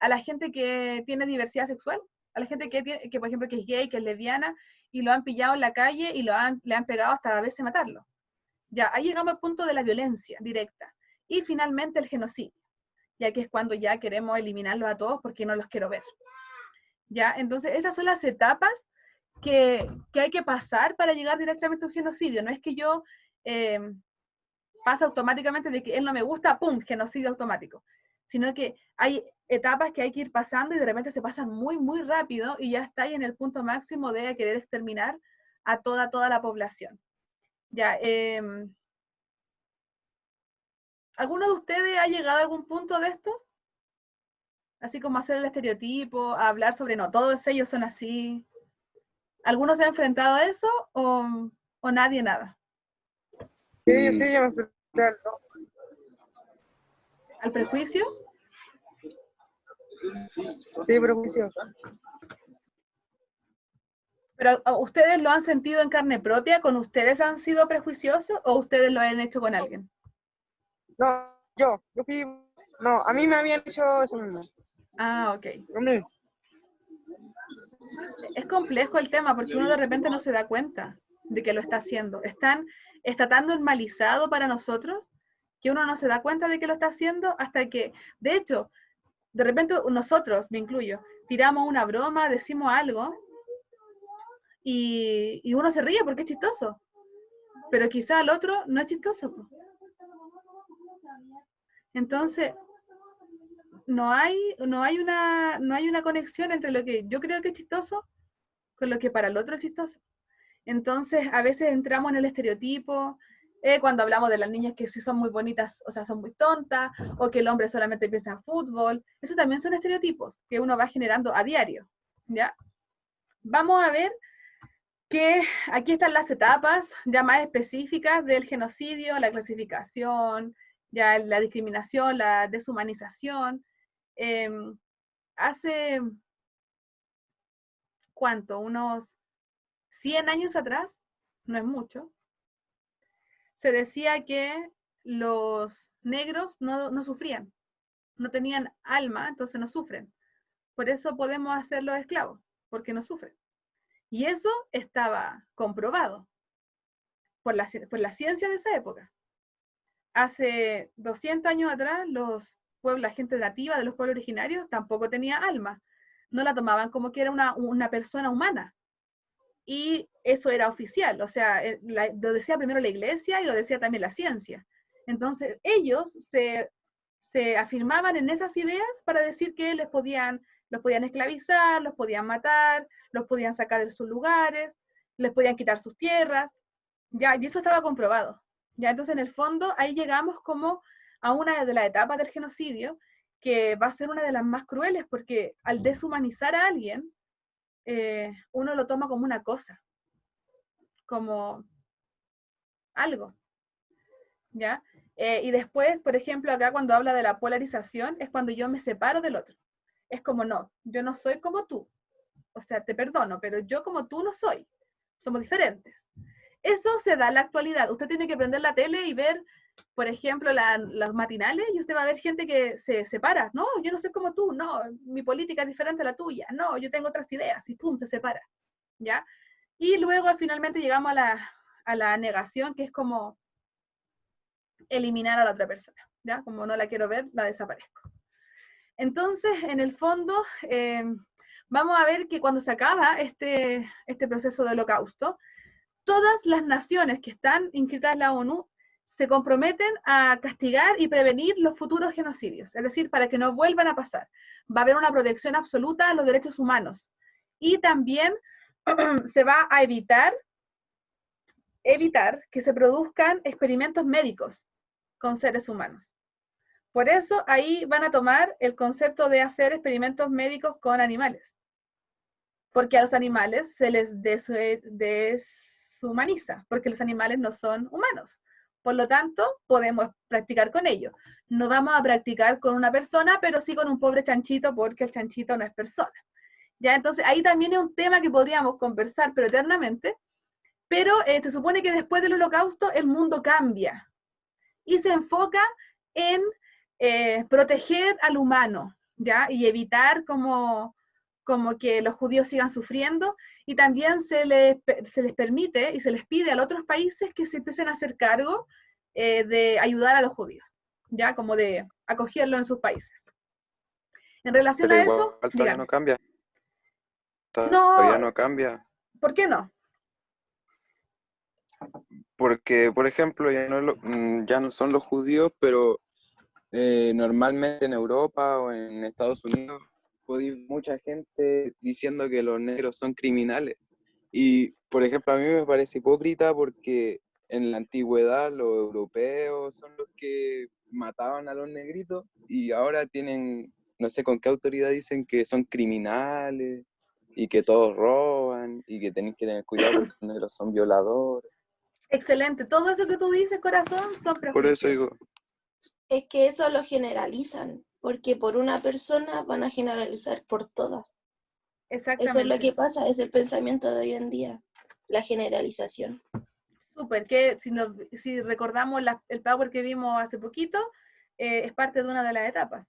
Speaker 1: la gente que tiene diversidad sexual, a la gente que, por ejemplo, que es gay, que es lesbiana, y lo han pillado en la calle y le han pegado hasta a veces matarlo. Ya, ahí llegamos al punto de la violencia directa. Y finalmente el genocidio, ya que es cuando ya queremos eliminarlos a todos porque no los quiero ver. ¿Ya? Entonces, esas son las etapas que hay que pasar para llegar directamente a un genocidio. No es que yo pase automáticamente de que él no me gusta, ¡pum!, genocidio automático. Sino que hay etapas que hay que ir pasando y de repente se pasan muy, muy rápido y ya está ahí en el punto máximo de querer exterminar a toda la población. Ya, ¿alguno de ustedes ha llegado a algún punto de esto? Así como hacer el estereotipo, hablar sobre, no, todos ellos son así. ¿Alguno se ha enfrentado a eso o nadie nada?
Speaker 6: Sí, yo me enfrenté
Speaker 1: ¿Al prejuicio?
Speaker 6: Sí, prejuicio.
Speaker 1: ¿Pero ustedes lo han sentido en carne propia? ¿Con ustedes han sido prejuiciosos o ustedes lo han hecho con alguien?
Speaker 6: No, yo fui, no, a mí me habían hecho eso mismo.
Speaker 1: Ah, ok.
Speaker 6: Hombre,
Speaker 1: Es complejo el tema porque uno de repente no se da cuenta de que lo está haciendo. Está tan normalizado para nosotros que uno no se da cuenta de que lo está haciendo hasta que, de hecho, de repente nosotros, me incluyo, tiramos una broma, decimos algo y uno se ríe porque es chistoso. Pero quizá al otro no es chistoso. Entonces, no hay una conexión entre lo que yo creo que es chistoso con lo que para el otro es chistoso. Entonces, a veces entramos en el estereotipo, cuando hablamos de las niñas que sí son muy bonitas, o sea, son muy tontas, o que el hombre solamente piensa en fútbol. Eso también son estereotipos que uno va generando a diario, ¿ya? Vamos a ver que aquí están las etapas ya más específicas del genocidio, la clasificación, ya la discriminación, la deshumanización. Hace, ¿cuánto? Unos 100 años atrás, no es mucho, se decía que los negros no sufrían, no tenían alma, entonces no sufren. Por eso podemos hacerlos esclavos, porque no sufren. Y eso estaba comprobado por la ciencia de esa época. Hace 200 años atrás, la gente nativa de los pueblos originarios tampoco tenía alma. No la tomaban como que era una persona humana. y eso era oficial, o sea, lo decía primero la iglesia y lo decía también la ciencia. Entonces ellos se afirmaban en esas ideas para decir que los podían esclavizar, los podían matar, los podían sacar de sus lugares, les podían quitar sus tierras, ya, y eso estaba comprobado. Ya, entonces en el fondo ahí llegamos como a una de las etapas del genocidio, que va a ser una de las más crueles, porque al deshumanizar a alguien, uno lo toma como una cosa, como algo, ¿ya? Y después, por ejemplo, acá cuando habla de la polarización, es cuando yo me separo del otro. Es como, no, yo no soy como tú. O sea, te perdono, pero yo como tú no soy. Somos diferentes. Eso se da en la actualidad. Usted tiene que prender la tele y ver, por ejemplo, los matinales, y usted va a ver gente que se separa. No, yo no soy como tú. No, mi política es diferente a la tuya. No, yo tengo otras ideas. Y pum, se separa. ¿Ya? Y luego finalmente llegamos a la negación, que es como eliminar a la otra persona, ¿ya? Como no la quiero ver, la desaparezco. Entonces, en el fondo, vamos a ver que cuando se acaba este proceso de holocausto, todas las naciones que están inscritas en la ONU se comprometen a castigar y prevenir los futuros genocidios, es decir, para que no vuelvan a pasar. Va a haber una protección absoluta a los derechos humanos. Y también se va a evitar que se produzcan experimentos médicos con seres humanos. Por eso ahí van a tomar el concepto de hacer experimentos médicos con animales, porque a los animales se les deshumaniza, porque los animales no son humanos. Por lo tanto, podemos practicar con ellos. No vamos a practicar con una persona, pero sí con un pobre chanchito, porque el chanchito no es persona. ¿Ya? Entonces ahí también es un tema que podríamos conversar, pero eternamente. Pero se supone que después del holocausto el mundo cambia y se enfoca en proteger al humano, ¿ya? Y evitar como que los judíos sigan sufriendo, y también se les permite y se les pide a los otros países que se empiecen a hacer cargo de ayudar a los judíos, ¿ya? Como de acogerlos en sus países. En relación
Speaker 8: Pero
Speaker 1: a
Speaker 8: igual
Speaker 1: eso,
Speaker 8: todavía
Speaker 1: dígame.
Speaker 8: no cambia. Todavía
Speaker 1: No,
Speaker 8: no cambia.
Speaker 1: ¿por qué no?
Speaker 8: Porque, por ejemplo, ya no son los judíos, pero normalmente en Europa o en Estados Unidos podéis mucha gente diciendo que los negros son criminales. Y, por ejemplo, a mí me parece hipócrita porque en la antigüedad los europeos son los que mataban a los negritos y ahora tienen, no sé con qué autoridad dicen que son criminales y que todos roban y que tenéis que tener cuidado porque los negros son violadores.
Speaker 1: Excelente. Todo eso que tú dices, corazón, son
Speaker 8: Por eso
Speaker 1: prejuicios.
Speaker 8: digo,
Speaker 7: Es que eso lo generalizan, porque por una persona van a generalizar por todas.
Speaker 1: Exactamente.
Speaker 7: Eso es lo que pasa, es el pensamiento de hoy en día, la generalización.
Speaker 1: Súper, que si recordamos el Power que vimos hace poquito, es parte de una de las etapas.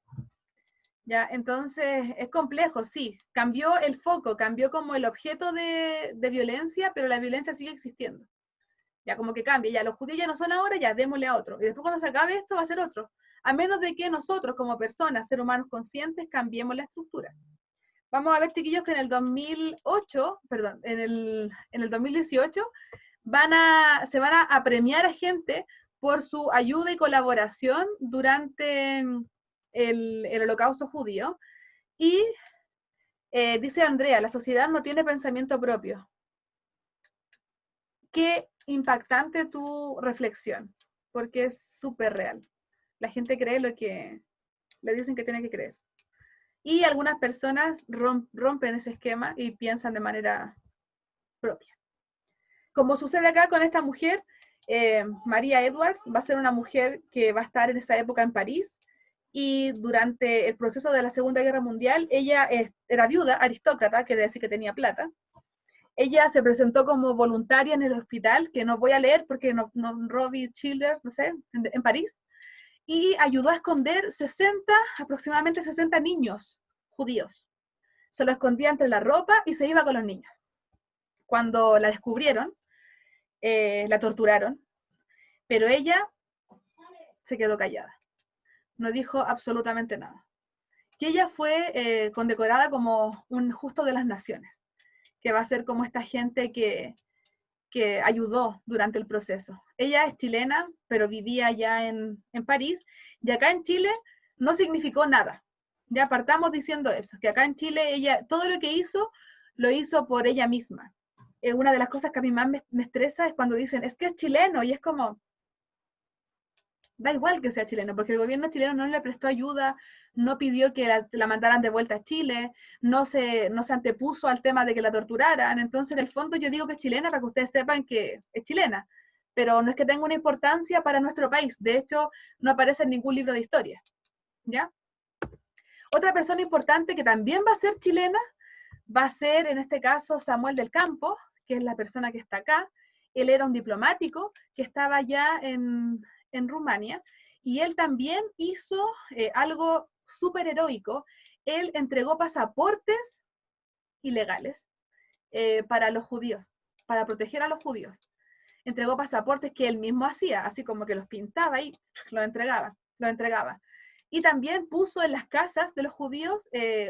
Speaker 1: ¿Ya? Entonces, es complejo, sí. Cambió el foco, cambió como el objeto de violencia, pero la violencia sigue existiendo. Ya como que cambia, ya los judíos ya no son ahora, ya démosle a otro. Y después cuando se acabe esto va a ser otro. A menos de que nosotros como personas, seres humanos conscientes, cambiemos la estructura. Vamos a ver, chiquillos, que en el 2008, perdón, en el 2018, se van a premiar a gente por su ayuda y colaboración durante el holocausto judío. Y dice Andrea, la sociedad no tiene pensamiento propio. Qué impactante tu reflexión, porque es súper real. La gente cree lo que le dicen que tiene que creer. Y algunas personas rompen ese esquema y piensan de manera propia. Como sucede acá con esta mujer, María Edwards va a ser una mujer que va a estar en esa época en París, y durante el proceso de la Segunda Guerra Mundial, ella era viuda, aristócrata, que decir que tenía plata. Ella se presentó como voluntaria en el hospital, que no voy a leer porque Robbie Childers, no sé, en París, y ayudó a esconder aproximadamente 60 niños judíos. Se lo escondía entre la ropa y se iba con los niños. Cuando la descubrieron, la torturaron, pero ella se quedó callada. No dijo absolutamente nada. Y ella fue condecorada como un justo de las naciones. que va a ser como esta gente que ayudó durante el proceso. Ella es chilena, pero vivía ya en París, y acá en Chile no significó nada. Ya partamos diciendo eso, que acá en Chile ella, todo lo que hizo, lo hizo por ella misma. Una de las cosas que a mí más me estresa es cuando dicen, es que es chileno, y es como, da igual que sea chileno, porque el gobierno chileno no le prestó ayuda, no pidió que la mandaran de vuelta a Chile, no se antepuso al tema de que la torturaran. Entonces, en el fondo, yo digo que es chilena para que ustedes sepan que es chilena, pero no es que tenga una importancia para nuestro país. De hecho, no aparece en ningún libro de historia, ¿ya? Otra persona importante que también va a ser chilena, va a ser, en este caso, Samuel del Campo, que es la persona que está acá. Él era un diplomático que estaba ya en Rumania, y él también hizo algo súper heroico. Él entregó pasaportes ilegales para los judíos, para proteger a los judíos. Entregó pasaportes que él mismo hacía, así como que los pintaba y los entregaba. Y también puso en las casas de los judíos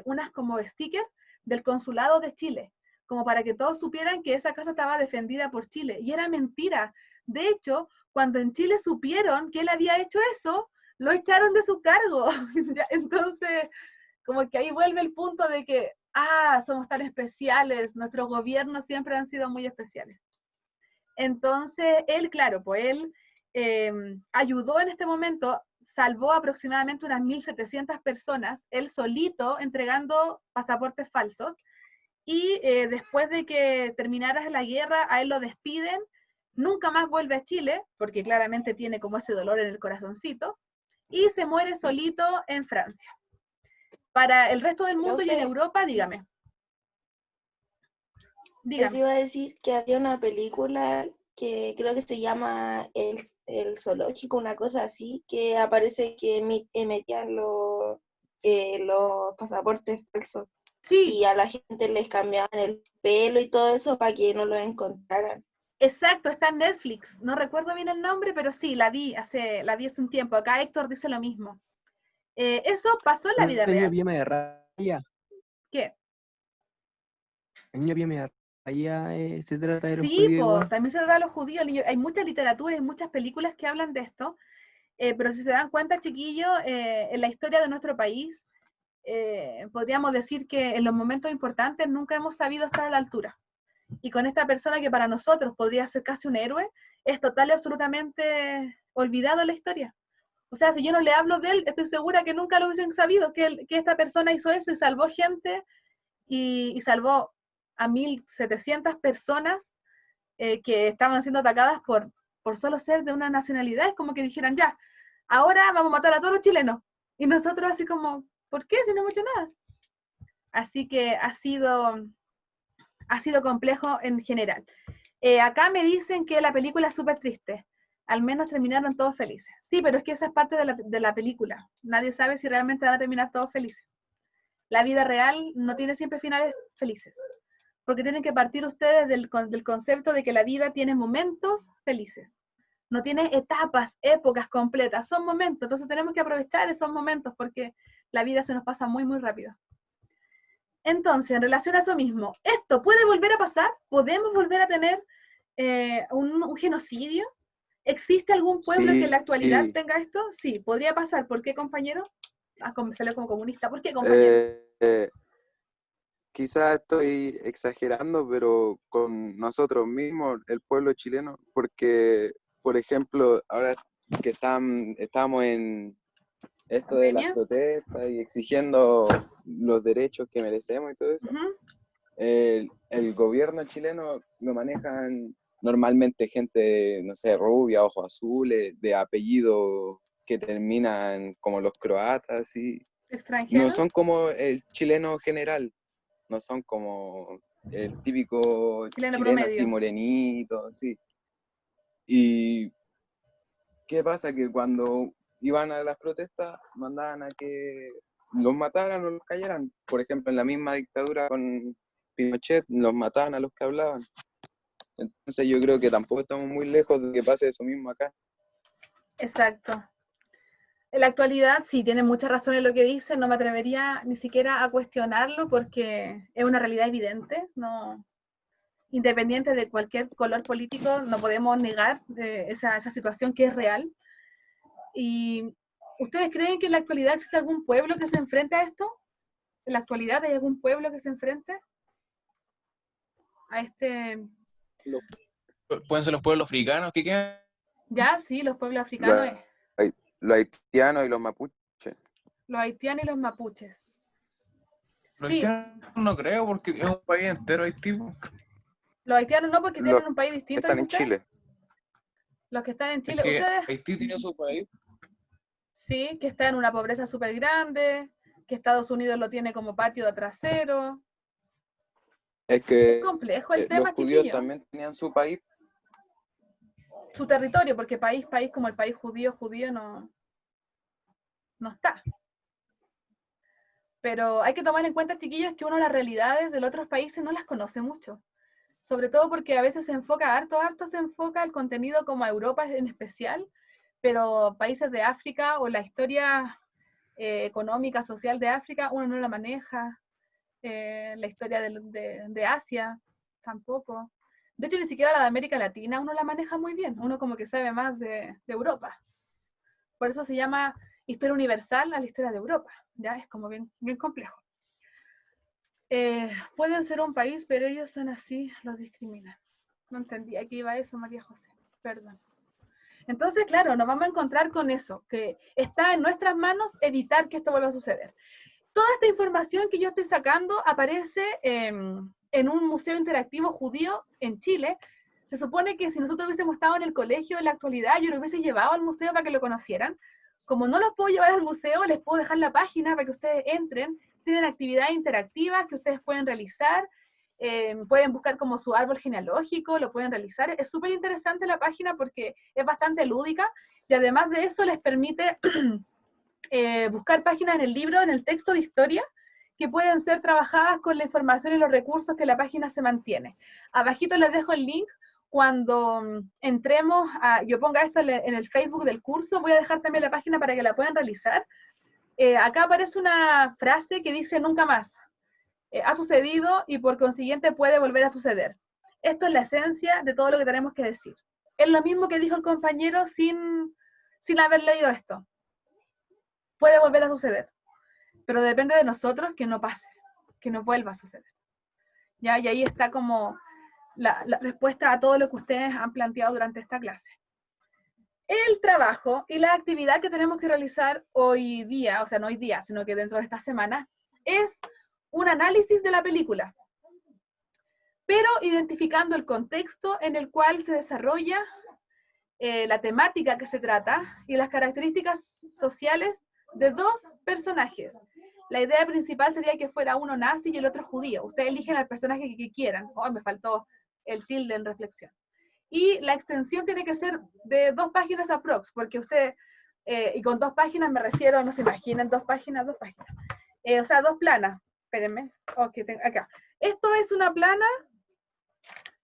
Speaker 1: unas como stickers del consulado de Chile, como para que todos supieran que esa casa estaba defendida por Chile. Y era mentira. De hecho, cuando en Chile supieron que él había hecho eso, lo echaron de su cargo. Entonces, como que ahí vuelve el punto de que, somos tan especiales, nuestros gobiernos siempre han sido muy especiales. Entonces, él, claro, pues él ayudó en este momento, salvó aproximadamente unas 1.700 personas, él solito entregando pasaportes falsos, y después de que terminara la guerra, a él lo despiden, nunca más vuelve a Chile, porque claramente tiene como ese dolor en el corazoncito, y se muere solito en Francia. Para el resto del mundo y en Europa, dígame.
Speaker 7: Les iba a decir que había una película que creo que se llama El Zoológico, una cosa así, que aparece que metían los pasaportes falsos.
Speaker 1: Sí.
Speaker 7: Y a la gente les cambiaban el pelo y todo eso para que no lo encontraran.
Speaker 1: Exacto, está en Netflix. No recuerdo bien el nombre, pero sí, la vi hace un tiempo. Acá Héctor dice lo mismo. Eso pasó en la vida
Speaker 4: El niño
Speaker 1: real.
Speaker 4: pijama de raya.
Speaker 1: ¿Qué?
Speaker 4: El niño pijama de raya se trata de los
Speaker 1: Sí,
Speaker 4: judíos
Speaker 1: pues,
Speaker 4: igual.
Speaker 1: también se trata de los judíos. Hay mucha literatura y muchas películas que hablan de esto. Pero si se dan cuenta, chiquillos, en la historia de nuestro país, podríamos decir que en los momentos importantes nunca hemos sabido estar a la altura. Y con esta persona que para nosotros podría ser casi un héroe, es total y absolutamente olvidado en la historia. O sea, si yo no le hablo de él, estoy segura que nunca lo hubiesen sabido, que esta persona hizo eso y salvó gente, y salvó a 1.700 personas que estaban siendo atacadas por solo ser de una nacionalidad. Es como que dijeran, ya, ahora vamos a matar a todos los chilenos. Y nosotros así como, ¿por qué? Si no hemos hecho nada. Así que ha sido complejo en general. Acá me dicen que la película es súper triste. Al menos terminaron todos felices. Sí, pero es que esa es parte de la película. Nadie sabe si realmente van a terminar todos felices. La vida real no tiene siempre finales felices. Porque tienen que partir ustedes del concepto de que la vida tiene momentos felices. No tiene etapas, épocas completas. Son momentos. Entonces tenemos que aprovechar esos momentos porque la vida se nos pasa muy, muy rápido. Entonces, en relación a eso mismo, ¿esto puede volver a pasar? ¿Podemos volver a tener un genocidio? ¿Existe algún pueblo que en la actualidad
Speaker 8: Sí,
Speaker 1: tenga esto? Sí, podría pasar. ¿Por qué, compañero? Salió como comunista. ¿Por qué, compañero?
Speaker 8: quizás estoy exagerando, pero con nosotros mismos, el pueblo chileno, porque, por ejemplo, ahora que estamos en esto de las
Speaker 1: ¿Pandemia?
Speaker 8: protestas y exigiendo los derechos que merecemos y todo eso,
Speaker 1: Uh-huh.
Speaker 8: el gobierno chileno lo manejan normalmente gente, no sé, rubia, ojos azules, de apellido que terminan como los croatas, y no
Speaker 1: ¿Extranjeros?
Speaker 8: son como el chileno general, no son como el típico
Speaker 1: Chileno
Speaker 8: chileno así
Speaker 1: promedio.
Speaker 8: morenito, sí. ¿Y qué pasa? Que cuando iban a las protestas mandaban a que los mataran o los callaran. Por ejemplo, en la misma dictadura con Pinochet, los mataban a los que hablaban. Entonces yo creo que tampoco estamos muy lejos de que pase eso mismo acá.
Speaker 1: Exacto. En la actualidad, sí, tiene mucha razón en lo que dice, no me atrevería ni siquiera a cuestionarlo porque es una realidad evidente, no, independiente de cualquier color político, no podemos negar esa situación que es real. ¿Y ustedes creen que en la actualidad existe algún pueblo que se enfrente a esto? ¿En la actualidad hay algún pueblo que se enfrente a este?
Speaker 5: Pueden ser los pueblos africanos que quedan.
Speaker 1: Ya, sí, los pueblos africanos,
Speaker 8: Los haitianos y los mapuches.
Speaker 1: los haitianos y los mapuches.
Speaker 5: Los
Speaker 1: Sí,
Speaker 5: haitianos no creo, porque es un país entero Haití.
Speaker 1: los haitianos no, porque
Speaker 8: Los
Speaker 1: tienen un país distinto.
Speaker 8: están en
Speaker 1: ¿Dice usted?
Speaker 8: Chile.
Speaker 1: Los que están en
Speaker 5: Es
Speaker 1: Chile,
Speaker 5: que
Speaker 1: ustedes,
Speaker 5: Haití tiene su país.
Speaker 1: sí, que está en una pobreza súper grande, que Estados Unidos lo tiene como patio de trasero.
Speaker 8: Es
Speaker 1: Es
Speaker 8: que
Speaker 1: complejo el
Speaker 8: los
Speaker 1: tema,
Speaker 8: judíos
Speaker 1: chiquillo.
Speaker 8: también tenían su país.
Speaker 1: Su territorio, porque país como el país judío no está. Pero hay que tomar en cuenta, chiquillos, que uno las realidades de los otros países no las conoce mucho. Sobre todo porque a veces se enfoca harto se enfoca el contenido como a Europa en especial, pero países de África o la historia económica, social de África, uno no la maneja. La historia de Asia tampoco. De hecho, ni siquiera la de América Latina uno la maneja muy bien. Uno como que sabe más de Europa. Por eso se llama historia universal a la historia de Europa. Ya es como bien complejo. Pueden ser un país, pero ellos son así, los discriminan. No entendí, aquí iba eso, María José. Perdón. Entonces, claro, nos vamos a encontrar con eso, que está en nuestras manos evitar que esto vuelva a suceder. Toda esta información que yo estoy sacando aparece en un museo interactivo judío en Chile. Se supone que si nosotros hubiésemos estado en el colegio en la actualidad, yo lo hubiese llevado al museo para que lo conocieran. Como no los puedo llevar al museo, les puedo dejar la página para que ustedes entren. Tienen actividades interactivas que ustedes pueden realizar. Pueden buscar como su árbol genealógico, lo pueden realizar. Es súper interesante la página porque es bastante lúdica y además de eso les permite buscar páginas en el libro, en el texto de historia, que pueden ser trabajadas con la información y los recursos que la página se mantiene. Abajito les dejo el link. Cuando entremos, yo ponga esto en el Facebook del curso, voy a dejar también la página para que la puedan realizar. Acá aparece una frase que dice nunca más. Ha sucedido y por consiguiente puede volver a suceder. Esto es la esencia de todo lo que tenemos que decir. Es lo mismo que dijo el compañero sin haber leído esto. Puede volver a suceder, pero depende de nosotros que no pase, que no vuelva a suceder. ¿Ya? Y ahí está como la respuesta a todo lo que ustedes han planteado durante esta clase. El trabajo y la actividad que tenemos que realizar hoy día, o sea, no hoy día, sino que dentro de esta semana, es un análisis de la película, pero identificando el contexto en el cual se desarrolla, la temática que se trata y las características sociales de dos personajes. La idea principal sería que fuera uno nazi y el otro judío. Ustedes eligen al personaje que quieran. Oh, me faltó el tilde en reflexión. Y la extensión tiene que ser de 2 páginas aprox, porque usted, y con 2 páginas me refiero, no se imaginen, 2 páginas. O sea, 2 planas. Espérenme. Ok, acá. Esto es una plana,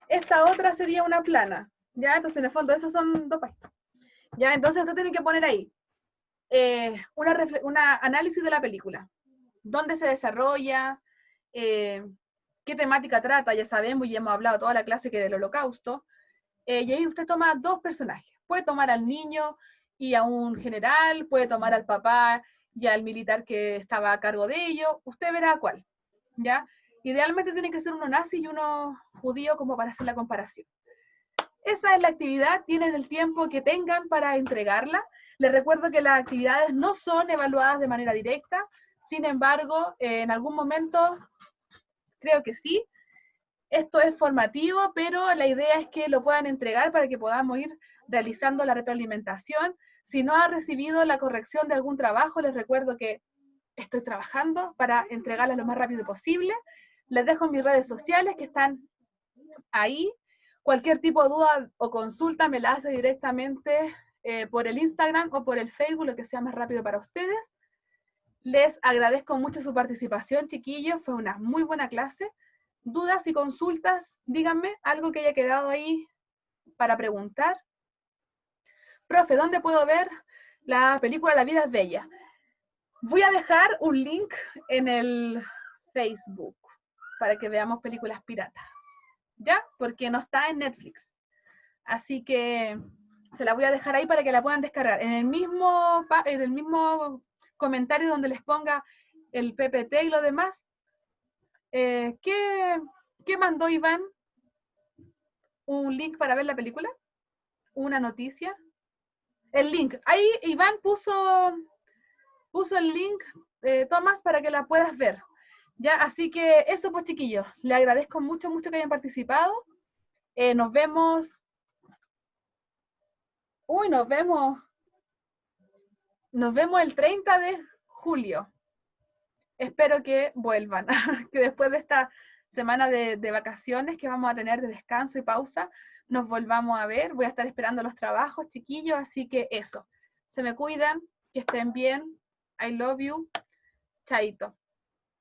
Speaker 1: esta otra sería una plana. ¿Ya? Entonces, en el fondo, esos son 2 páginas. ¿Ya? Entonces, usted tiene que poner ahí una análisis de la película. ¿Dónde se desarrolla? ¿Qué temática trata? Ya sabemos, y hemos hablado toda la clase que del Holocausto. Y ahí usted toma 2 personajes. Puede tomar al niño y a un general, puede tomar al papá y al militar que estaba a cargo de ello. Usted verá cuál. ¿Ya? Idealmente tiene que ser uno nazi y uno judío como para hacer la comparación. Esa es la actividad, tienen el tiempo que tengan para entregarla. Les recuerdo que las actividades no son evaluadas de manera directa, sin embargo, en algún momento, creo que sí, esto es formativo, pero la idea es que lo puedan entregar para que podamos ir realizando la retroalimentación. Si no ha recibido la corrección de algún trabajo, les recuerdo que estoy trabajando para entregarla lo más rápido posible. Les dejo mis redes sociales que están ahí. Cualquier tipo de duda o consulta me la hace directamente por el Instagram o por el Facebook, lo que sea más rápido para ustedes. Les agradezco mucho su participación, chiquillos. Fue una muy buena clase. Dudas y consultas, díganme algo que haya quedado ahí para preguntar. Profe, ¿dónde puedo ver la película La vida es bella? Voy a dejar un link en el Facebook para que veamos películas piratas. ¿ya? Porque no está en Netflix. Así que se la voy a dejar ahí para que la puedan descargar. En el mismo comentario donde les ponga el PPT y lo demás, ¿qué mandó Iván? ¿Un link para ver la película? ¿Una noticia? El link. Ahí Iván puso el link, Tomás, para que la puedas ver. ¿Ya? Así que eso, pues, chiquillos. Le agradezco mucho, mucho que hayan participado. Nos vemos. Uy, nos vemos el 30 de julio. Espero que vuelvan, que después de esta semana de vacaciones que vamos a tener de descanso y pausa, nos volvamos a ver. Voy a estar esperando los trabajos, chiquillos, así que eso. Se me cuidan, que estén bien. I love you. Chaito.